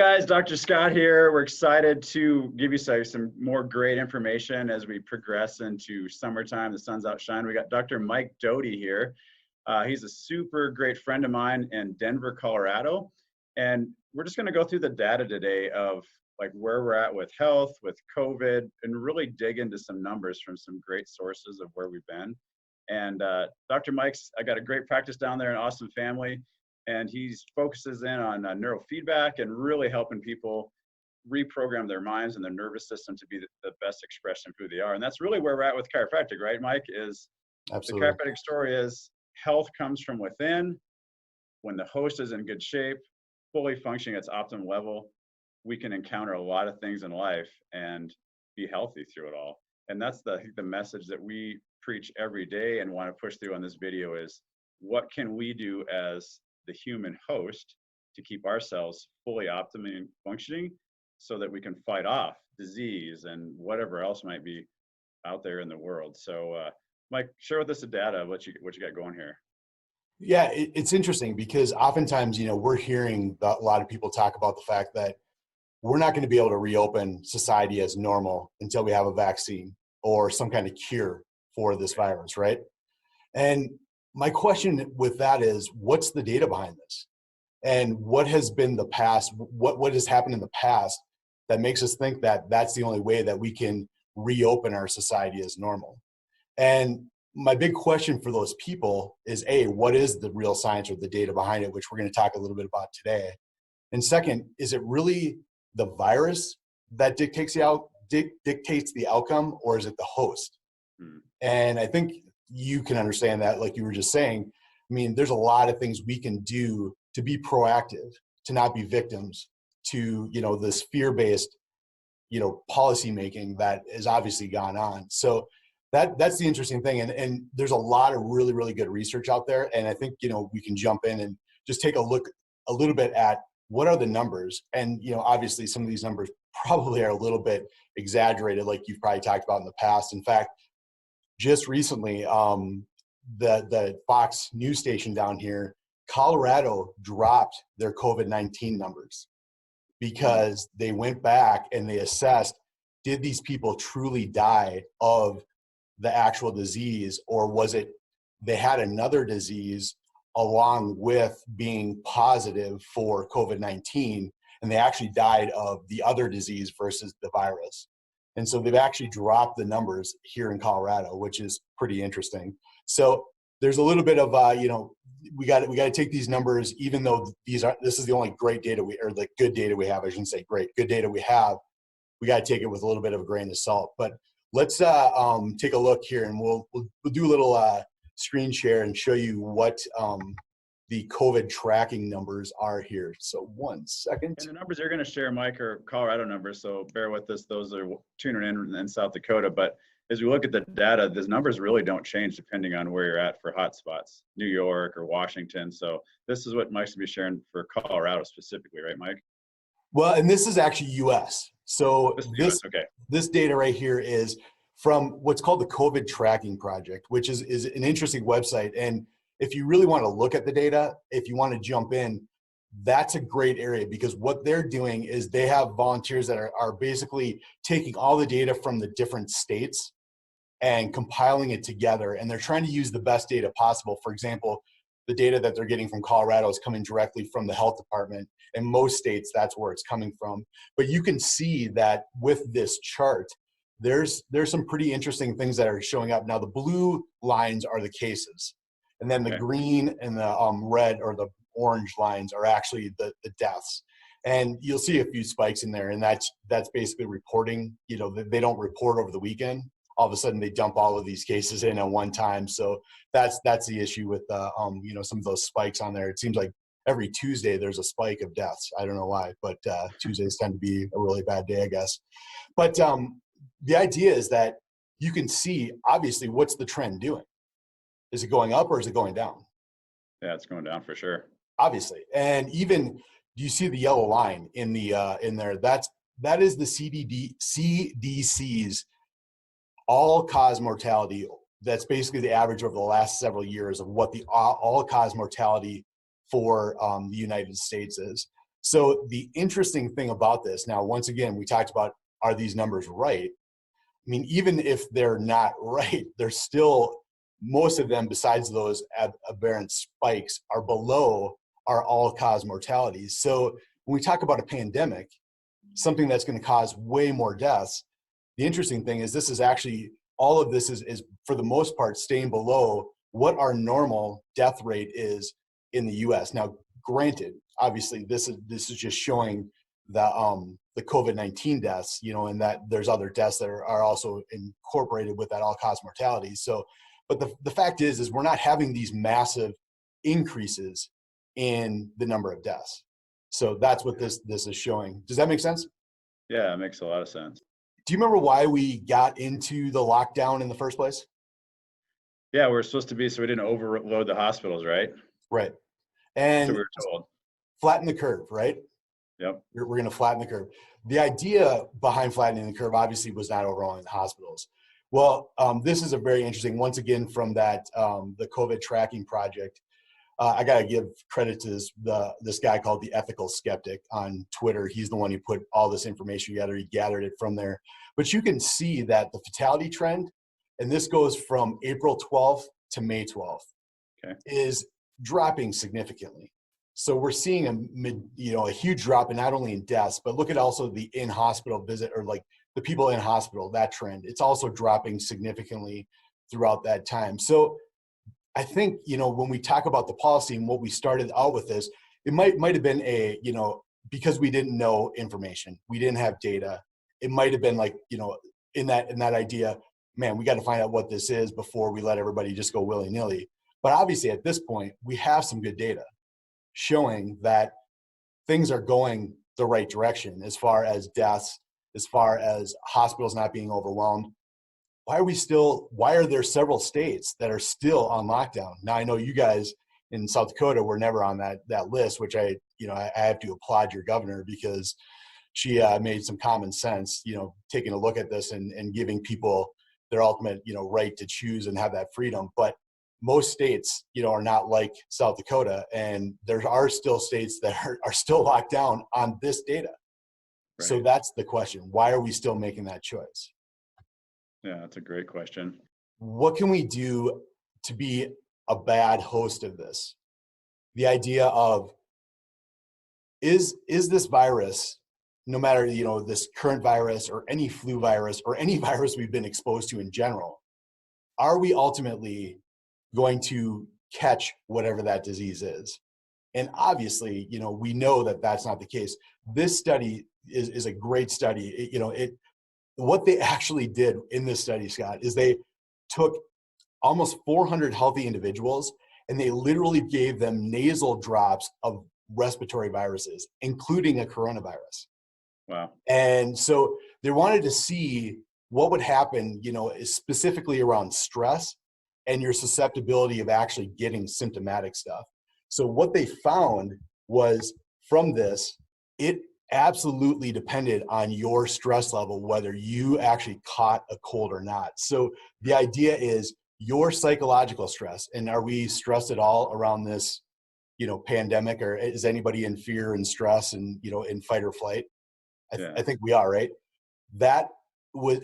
Guys, Dr. Scott here. We're excited to give you some more great information as we progress into summertime. The sun's out shining. We got Dr. Mike Dody here. He's a super great friend of mine in Denver, Colorado. And we're just going to go through the data today of like where we're at with health, with COVID, and really dig into some numbers from some great sources of where we've been. And Dr. Mike's, I got a great practice down there, an awesome family. And he focuses in on neurofeedback and really helping people reprogram their minds and their nervous system to be the best expression of who they are. And that's really where we're at with chiropractic, right, Mike? Is Absolutely. The chiropractic story is health comes from within. When the host is in good shape, fully functioning at its optimal level, we can encounter a lot of things in life and be healthy through it all. And that's the message that we preach every day and want to push through on this video is what can we do as the human host to keep ourselves fully optimally functioning so that we can fight off disease and whatever else might be out there in the world. So Mike, share with us the data, what you got going here. Yeah, it's interesting because oftentimes, we're hearing a lot of people talk about the fact that we're not going to be able to reopen society as normal until we have a vaccine or some kind of cure for this virus, right? And my question with that is, what's the data behind this? And what has been the past, what has happened in the past that makes us think that that's the only way that we can reopen our society as normal? And my big question for those people is, A, what is the real science or the data behind it, which we're going to talk a little bit about today? And second, is it really the virus that dictates the outcome, or is it the host? And I think you can understand that, like you were just saying. I mean, there's a lot of things we can do to be proactive, to not be victims to, this fear-based, policy making that has obviously gone on. So that's the interesting thing. And there's a lot of really, really good research out there. And I think, we can jump in and just take a look a little bit at what are the numbers. And, obviously some of these numbers probably are a little bit exaggerated, like you've probably talked about in the past. In fact, just recently, the Fox news station down here, Colorado dropped their COVID-19 numbers because they went back and they assessed, did these people truly die of the actual disease, or was it they had another disease along with being positive for COVID-19 and they actually died of the other disease versus the virus? And so they've actually dropped the numbers here in Colorado, which is pretty interesting. So there's a little bit of, we got to take these numbers, even though this is the only great data the good data we have. I shouldn't say great, good data we have. We got to take it with a little bit of a grain of salt. But let's take a look here, and we'll do a little screen share and show you what the COVID tracking numbers are here. So 1 second. And the numbers you're going to share, Mike, are Colorado numbers. So bear with us. Those are tuning in South Dakota. But as we look at the data, these numbers really don't change depending on where you're at for hotspots, New York or Washington. So this is what Mike's going to be sharing for Colorado specifically, right, Mike? Well, and this is actually U.S. So this data right here is from what's called the COVID Tracking Project, which is an interesting website. And if you really want to look at the data, if you want to jump in, that's a great area, because what they're doing is they have volunteers that are basically taking all the data from the different states and compiling it together. And they're trying to use the best data possible. For example, the data that they're getting from Colorado is coming directly from the health department. In most states, that's where it's coming from. But you can see that with this chart, there's some pretty interesting things that are showing up. Now, the blue lines are the cases. And then the green and the red or the orange lines are actually the deaths. And you'll see a few spikes in there. And that's basically reporting, they don't report over the weekend. All of a sudden they dump all of these cases in at one time. So that's the issue with, some of those spikes on there. It seems like every Tuesday there's a spike of deaths. I don't know why, but Tuesdays tend to be a really bad day, I guess. But the idea is that you can see, obviously, what's the trend doing? Is it going up or is it going down? Yeah, it's going down for sure. Obviously. And even, do you see the yellow line in there? That is the CDC's all-cause mortality. That's basically the average over the last several years of what the all-cause mortality for the United States is. So the interesting thing about this, now, once again, we talked about, are these numbers right? I mean, even if they're not right, they're still, most of them, besides those aberrant spikes, are below our all-cause mortalities. So when we talk about a pandemic, something that's going to cause way more deaths, the interesting thing is this is actually, all of this is for the most part staying below what our normal death rate is in the US. Now, granted, obviously this is just showing the COVID-19 deaths, and that there's other deaths that are also incorporated with that all-cause mortality. So, but the fact is we're not having these massive increases in the number of deaths. So that's what this is showing. Does that make sense? Yeah, it makes a lot of sense. Do you remember why we got into the lockdown in the first place? Yeah, we're supposed to be, so we didn't overload the hospitals, right? Right. So And we were told. flatten the curve, right? Yep. We're going to flatten the curve. The idea behind flattening the curve obviously was not overwhelming the hospitals. Well, this is a very interesting, once again, from that the COVID tracking project. I got to give credit to this guy called the Ethical Skeptic on Twitter. He's the one who put all this information together. He gathered it from there. But you can see that the fatality trend, and this goes from April 12th to May 12th, Okay. is dropping significantly. So we're seeing a huge drop, in not only in deaths, but look at also the in-hospital visit, or like the people in hospital, that trend. It's also dropping significantly throughout that time. So I think, when we talk about the policy and what we started out with this, it might have been because we didn't know information, we didn't have data. It might have been like, in that idea, man, we got to find out what this is before we let everybody just go willy-nilly. But obviously at this point, we have some good data showing that things are going the right direction as far as deaths, as far as hospitals not being overwhelmed. Why are there several states that are still on lockdown? Now, I know you guys in South Dakota were never on that list, which I have to applaud your governor, because she made some common sense, taking a look at this and giving people their ultimate, right to choose and have that freedom. But most states, are not like South Dakota, and there are still states that are still locked down on this data. Right. So that's the question. Why are we still making that choice? Yeah, that's a great question. What can we do to be a bad host of this? The idea of, is this virus, no matter, this current virus or any flu virus or any virus we've been exposed to in general, are we ultimately going to catch whatever that disease is? And obviously, we know that that's not the case. This study is a great study. What they actually did in this study, Scott, is they took almost 400 healthy individuals and they literally gave them nasal drops of respiratory viruses, including a coronavirus. Wow. And so they wanted to see what would happen, specifically around stress and your susceptibility of actually getting symptomatic stuff. So what they found was, from this, it absolutely depended on your stress level, whether you actually caught a cold or not. So the idea is your psychological stress. And are we stressed at all around this, pandemic, or is anybody in fear and stress and, in fight or flight? I think we are, right? That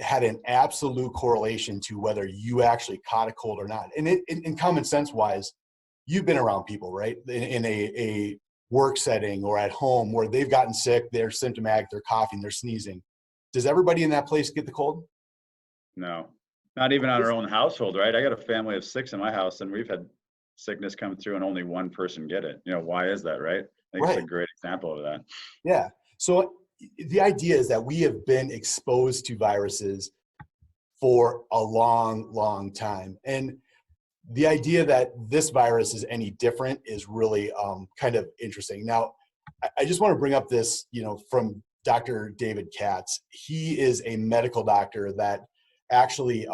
had an absolute correlation to whether you actually caught a cold or not. And in common sense wise, you've been around people, right? In a work setting or at home where they've gotten sick, they're symptomatic, they're coughing, they're sneezing. Does everybody in that place get the cold? No, not even on our own household, right? I got a family of 6 in my house, and we've had sickness come through and only one person get it. Why is that, right? I think It's a great example of that. Yeah. So the idea is that we have been exposed to viruses for a long, long time. And the idea that this virus is any different is really kind of interesting. Now, I just want to bring up this, from Dr. David Katz. He is a medical doctor that actually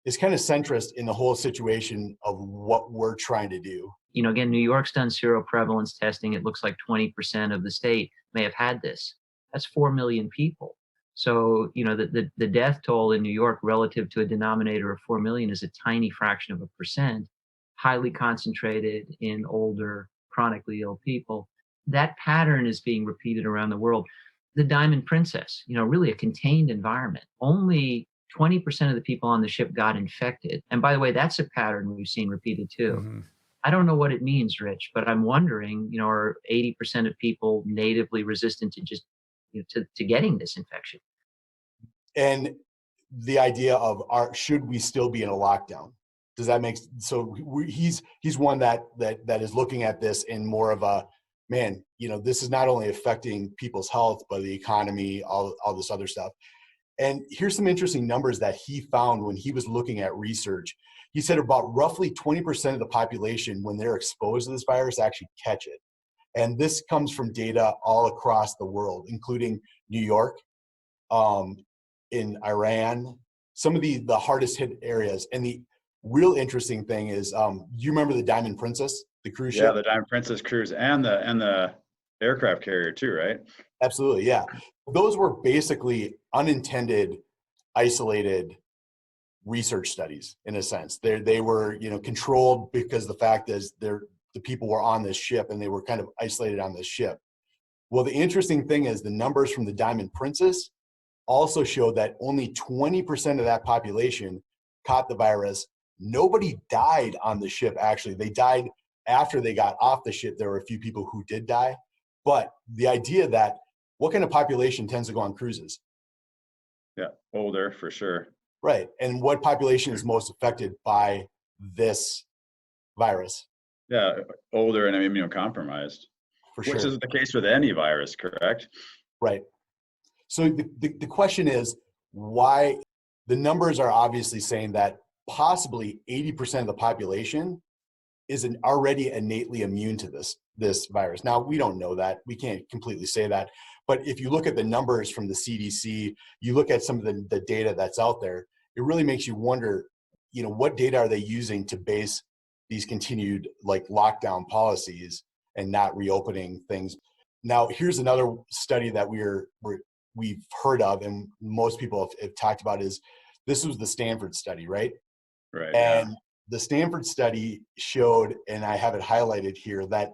is kind of centrist in the whole situation of what we're trying to do. Again, New York's done seroprevalence testing. It looks like 20% of the state may have had this. That's 4 million people. So, the death toll in New York relative to a denominator of 4 million is a tiny fraction of a percent, highly concentrated in older, chronically ill people. that pattern is being repeated around the world. The Diamond Princess, really a contained environment. Only 20% of the people on the ship got infected. And by the way, that's a pattern we've seen repeated too. Mm-hmm. I don't know what it means, Rich, but I'm wondering, are 80% of people natively resistant to just to getting this infection? And the idea of should we still be in a lockdown? Does that make so? He's one that is looking at this in more of a, man, this is not only affecting people's health, but the economy, all this other stuff. And here's some interesting numbers that he found when he was looking at research. He said about roughly 20% of the population, when they're exposed to this virus, actually catch it. And this comes from data all across the world, including New York, in Iran, some of the hardest hit areas. And the real interesting thing is, you remember the Diamond Princess, the cruise ship? Yeah, the Diamond Princess cruise and the aircraft carrier too, right? Absolutely, yeah. Those were basically unintended, isolated research studies in a sense. They were, controlled because the fact is the people were on this ship and they were kind of isolated on this ship. Well, the interesting thing is the numbers from the Diamond Princess also showed that only 20% of that population caught the virus. Nobody died on the ship, actually. They died after they got off the ship. There were a few people who did die. But the idea that what kind of population tends to go on cruises? Yeah, older for sure. Right. And what population is most affected by this virus? Yeah, older and immunocompromised. For sure. Which is the case with any virus, correct? Right. So the question is why the numbers are obviously saying that possibly 80% of the population is already innately immune to this virus. Now, we don't know that. We can't completely say that. But if you look at the numbers from the CDC, you look at some of the data that's out there, it really makes you wonder, what data are they using to base these continued lockdown policies and not reopening things. Now, here's another study that we've heard of and most people have talked about is this was the Stanford study, right? Right. And the Stanford study showed, and I have it highlighted here, that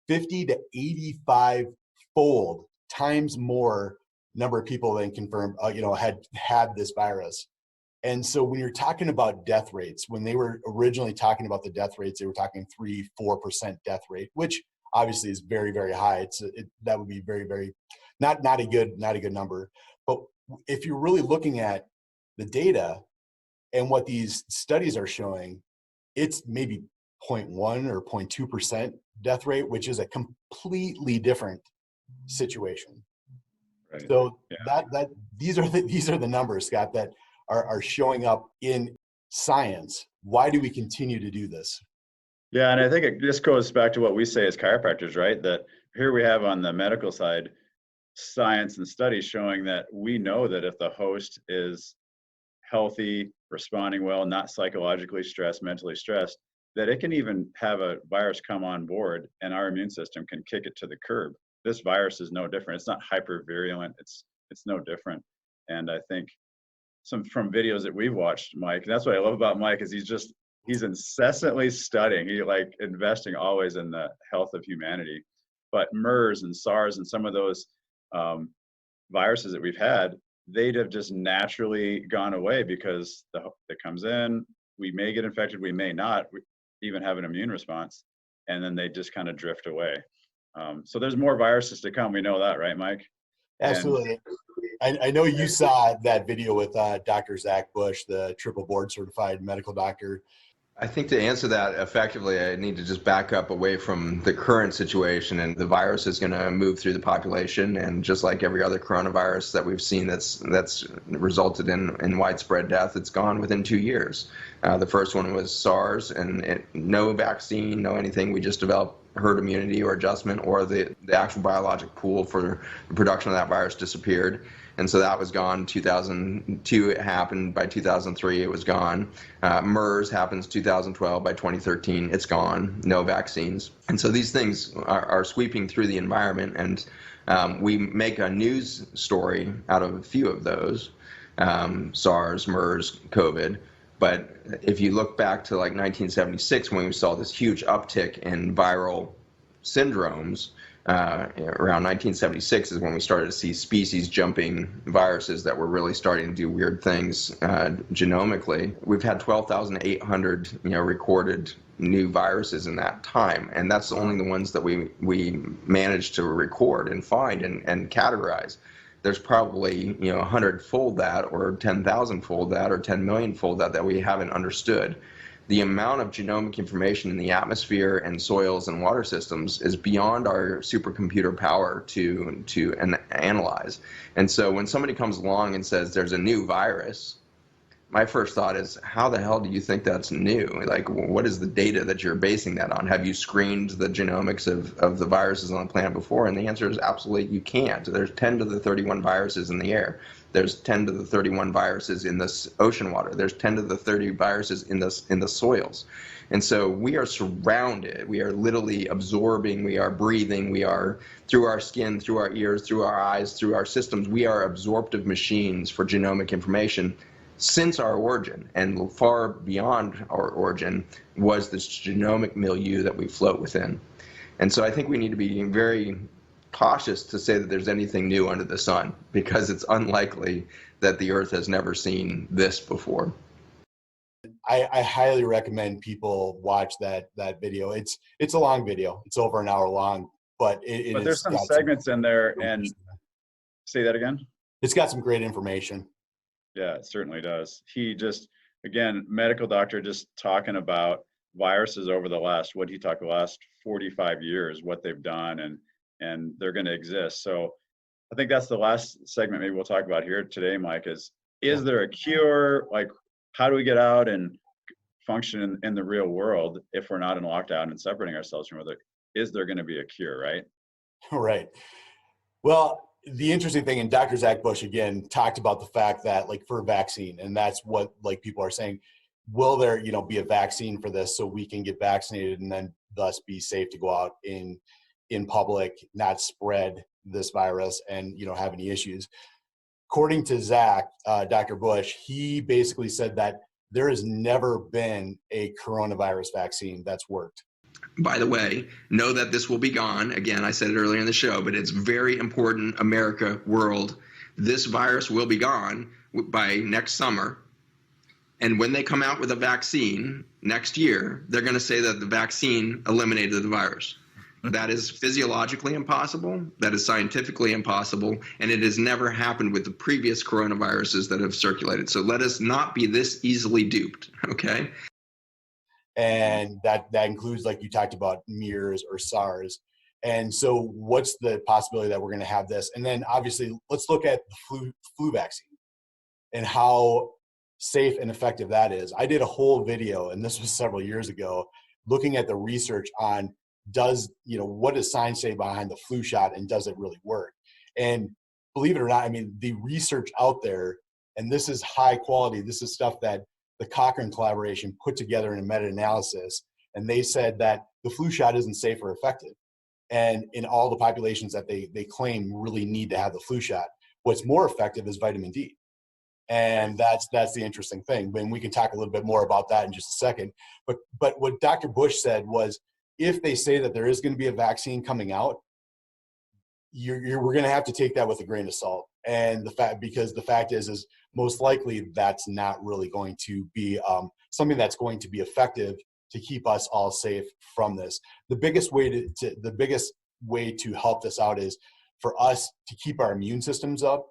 50 to 85 fold times more number of people than confirmed, had this virus. And so when you're talking about death rates, when they were originally talking about the death rates, they were talking 3-4% death rate, which obviously is very, very high. That would be very, very not a good number. But if you're really looking at the data and what these studies are showing, it's maybe 0.1 or 0.2% death rate, which is a completely different situation. Right. So that these are the numbers, Scott, that are showing up in science. Why do we continue to do this? Yeah, and I think it just goes back to what we say as chiropractors, right? That here we have on the medical side, science and studies showing that we know that if the host is healthy, responding well, not psychologically stressed, mentally stressed, that it can even have a virus come on board and our immune system can kick it to the curb. This virus is no different. It's not hypervirulent. It's no different. And I think from videos that we've watched, Mike, and that's what I love about Mike is he's incessantly studying. He's investing always in the health of humanity. But MERS and SARS and some of those viruses that we've had, they'd have just naturally gone away because it comes in, we may get infected, we may not even have an immune response, and then they just kind of drift away. So there's more viruses to come. We know that, right, Mike? Absolutely. I know you saw that video with Dr. Zach Bush, the triple board certified medical doctor. I think to answer that effectively, I need to just back up away from the current situation, and the virus is going to move through the population, and just like every other coronavirus that we've seen that's resulted in widespread death, it's gone within 2 years. The first one was SARS, and no vaccine, no anything. We just developed herd immunity or adjustment, or the actual biologic pool for the production of that virus disappeared. And so that was gone. 2002 it happened. By 2003 it was gone. MERS happens 2012. By 2013 it's gone. No vaccines. And so these things are sweeping through the environment, and we make a news story out of a few of those, SARS, MERS, COVID. But if you look back to 1976, when we saw this huge uptick in viral syndromes, Around 1976 is when we started to see species jumping viruses that were really starting to do weird things genomically. We've had 12,800 recorded new viruses in that time, and that's only the ones that we managed to record and find and categorize. There's probably 100-fold that, or 10,000-fold that, or 10 million-fold that we haven't understood. The amount of genomic information in the atmosphere and soils and water systems is beyond our supercomputer power to analyze. And so when somebody comes along and says there's a new virus, my first thought is, how the hell do you think that's new? Like, what is the data that you're basing that on? Have you screened the genomics of the viruses on the planet before? And the answer is absolutely you can't. There's 10 to the 31 viruses in the air. There's 10 to the 31 viruses in this ocean water. There's 10 to the 30 viruses in the soils. And so we are surrounded. We are literally absorbing. We are breathing. We are, through our skin, through our ears, through our eyes, through our systems, we are absorptive machines for genomic information since our origin, and far beyond our origin was this genomic milieu that we float within. And so I think we need to be very cautious to say that there's anything new under the sun, because it's unlikely that the earth has never seen this before. I highly recommend people watch that video. It's a long video. It's over an hour long, but but there's some segments in there. And say that again. It's got some great information. Yeah, it certainly does. He just, again, medical doctor, just talking about viruses over the last 45 years, what they've done, and they're going to exist. So I think that's the last segment maybe we'll talk about here today, Mike, is there a cure? Like, how do we get out and function in the real world if we're not in lockdown and separating ourselves from other? Is there going to be a cure, right? Right. Well, the interesting thing, and Dr. Zach Bush, again, talked about the fact that, like, for a vaccine, and that's what, like, people are saying, will there, be a vaccine for this so we can get vaccinated and then thus be safe to go out in public, not spread this virus and, have any issues? According to Zach, Dr. Bush, he basically said that there has never been a coronavirus vaccine that's worked. By the way, know that this will be gone. Again, I said it earlier in the show, but it's very important, America, world. This virus will be gone by next summer. And when they come out with a vaccine next year, they're going to say that the vaccine eliminated the virus. That is physiologically impossible. That is scientifically impossible. And it has never happened with the previous coronaviruses that have circulated. So let us not be this easily duped, okay? And that includes, like you talked about, MERS or SARS. And so what's the possibility that we're going to have this? And then obviously let's look at the flu vaccine and how safe and effective that is. I did a whole video, and this was several years ago, looking at the research on what does science say behind the flu shot, and does it really work? And believe it or not, I mean, the research out there, and this is high quality, this is stuff that the Cochrane collaboration put together in a meta-analysis, and they said that the flu shot isn't safe or effective. And in all the populations that they claim really need to have the flu shot, what's more effective is vitamin D. And that's the interesting thing. And we can talk a little bit more about that in just a second. But what Dr. Bush said was, if they say that there is going to be a vaccine coming out, we're going to have to take that with a grain of salt. And because the fact is most likely that's not really going to be something that's going to be effective to keep us all safe from this. The biggest way to help this out is for us to keep our immune systems up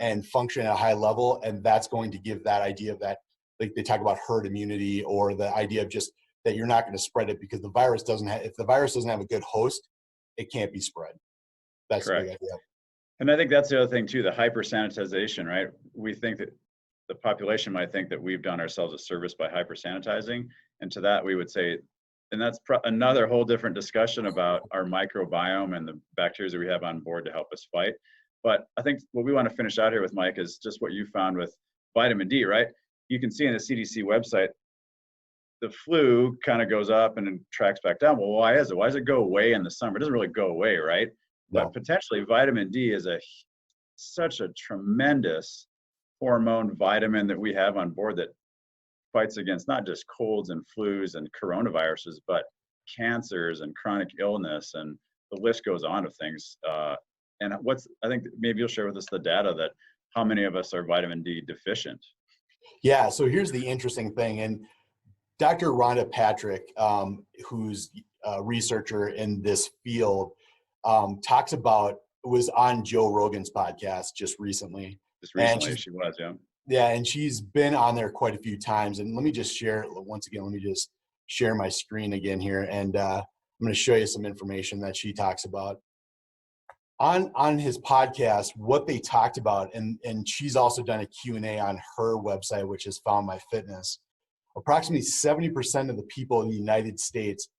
and function at a high level. And that's going to give that idea of that, like they talk about herd immunity, or the idea of just that you're not going to spread it, because if the virus doesn't have a good host, it can't be spread. That's correct. The big idea. And I think that's the other thing too, the hyper sanitization, right? We think that the population might think that we've done ourselves a service by hyper sanitizing. And to that we would say, and that's another whole different discussion about our microbiome and the bacteria that we have on board to help us fight. But I think what we want to finish out here with, Mike, is just what you found with vitamin D, right? You can see in the CDC website, the flu kind of goes up and then tracks back down. Well, why is it? Why does it go away in the summer? It doesn't really go away, right? No. But potentially vitamin D is such a tremendous hormone vitamin that we have on board that fights against not just colds and flus and coronaviruses, but cancers and chronic illness and the list goes on of things. And I think maybe you'll share with us the data that how many of us are vitamin D deficient. Yeah, so here's the interesting thing. And Dr. Rhonda Patrick, who's a researcher in this field, talks about, was on Joe Rogan's podcast just recently. Just recently, she was, yeah. Yeah, and she's been on there quite a few times. And let me just share, once again, let me just share my screen again here. And I'm going to show you some information that she talks about. On his podcast, what they talked about, and she's also done a Q&A on her website, which is Found My Fitness. Approximately 70% of the people in the United States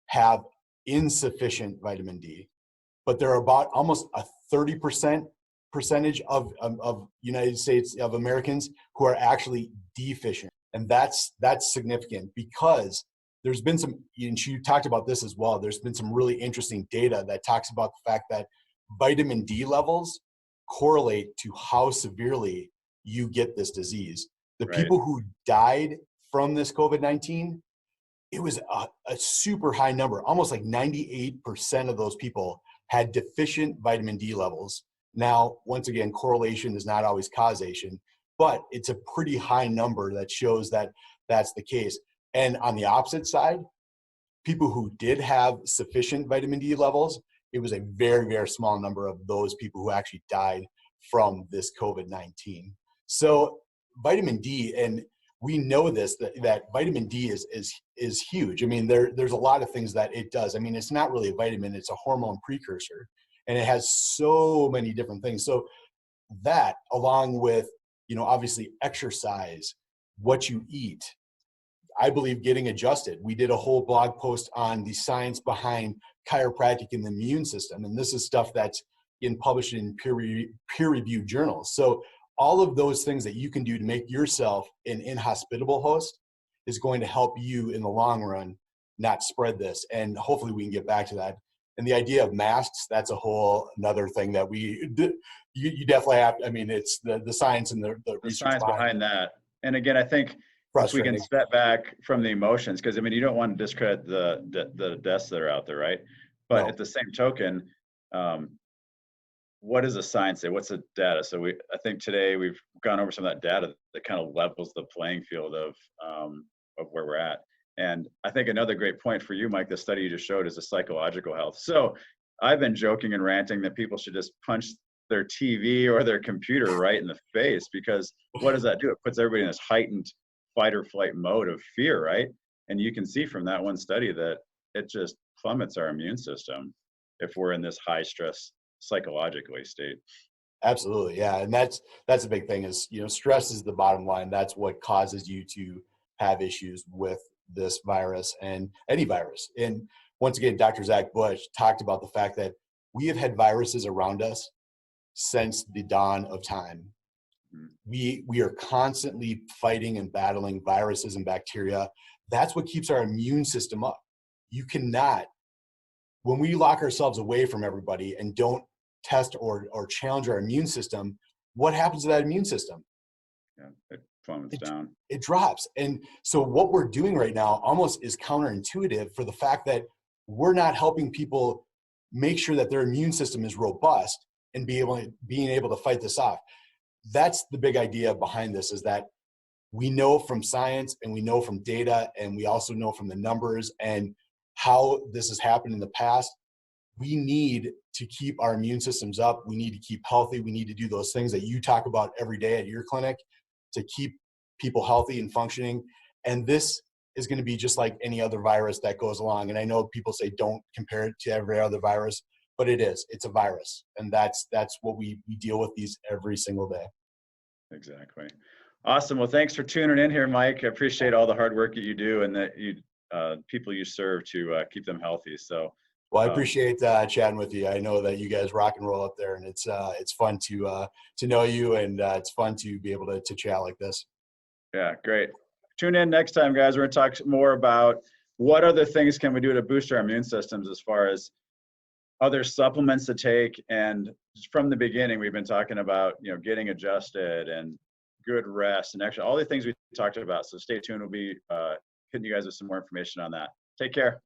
have insufficient vitamin D, but there are about almost a 30% of United States of Americans who are actually deficient. And that's significant because there's been some, and she talked about this as well, there's been some really interesting data that talks about the fact that vitamin D levels correlate to how severely you get this disease. The Right. people who died from this COVID-19, it was a super high number. Almost like 98% of those people had deficient vitamin D levels. Now, once again, correlation is not always causation, but it's a pretty high number that shows that that's the case. And on the opposite side, people who did have sufficient vitamin D levels, it was a very, very small number of those people who actually died from this COVID-19. So vitamin D, and we know this, that vitamin D is huge. I mean, there's a lot of things that it does. I mean, it's not really a vitamin, it's a hormone precursor, and it has so many different things. So that, along with, obviously exercise, what you eat, I believe getting adjusted. We did a whole blog post on the science behind chiropractic and the immune system. And this is stuff that's published in peer-reviewed journals. So all of those things that you can do to make yourself an inhospitable host is going to help you in the long run not spread this. And hopefully we can get back to that. And the idea of masks, that's a whole another thing that you definitely have. I mean, it's the science and the research science behind that. And again, I think if we can step back from the emotions, because I mean, you don't want to discredit the deaths that are out there, right? But no. At the same token, what does the science say? What's the data? So I think today we've gone over some of that data that kind of levels the playing field of where we're at. And I think another great point for you, Mike, the study you just showed is the psychological health. So I've been joking and ranting that people should just punch their TV or their computer right in the face, because what does that do? It puts everybody in this heightened fight or flight mode of fear, right? And you can see from that one study that it just plummets our immune system if we're in this high stress psychologically state. Absolutely, yeah, and that's a big thing. Is stress is the bottom line. That's what causes you to have issues with this virus and any virus. And once again, Dr. Zach Bush talked about the fact that we have had viruses around us since the dawn of time. We are constantly fighting and battling viruses and bacteria. That's what keeps our immune system up. You cannot, when we lock ourselves away from everybody and don't test or challenge our immune system, what happens to that immune system? Yeah, it plummets down. It drops. And so what we're doing right now almost is counterintuitive for the fact that we're not helping people make sure that their immune system is robust and being able to fight this off. That's the big idea behind this, is that we know from science and we know from data, and we also know from the numbers and how this has happened in the past. We need to keep our immune systems up. We need to keep healthy. We need to do those things that you talk about every day at your clinic to keep people healthy and functioning. And this is going to be just like any other virus that goes along. And I know people say don't compare it to every other virus, but it is. It's a virus. And that's what we deal with these every single day. Exactly. Awesome. Well, thanks for tuning in here, Mike. I appreciate all the hard work that you do and that people you serve to keep them healthy. So, well, I appreciate chatting with you. I know that you guys rock and roll up there, and it's fun to know you, and it's fun to be able to chat like this. Yeah, great. Tune in next time, guys. We're going to talk more about what other things can we do to boost our immune systems, as far as other supplements to take. And from the beginning, we've been talking about, getting adjusted and good rest and actually all the things we talked about. So stay tuned. We'll be hitting you guys with some more information on that. Take care.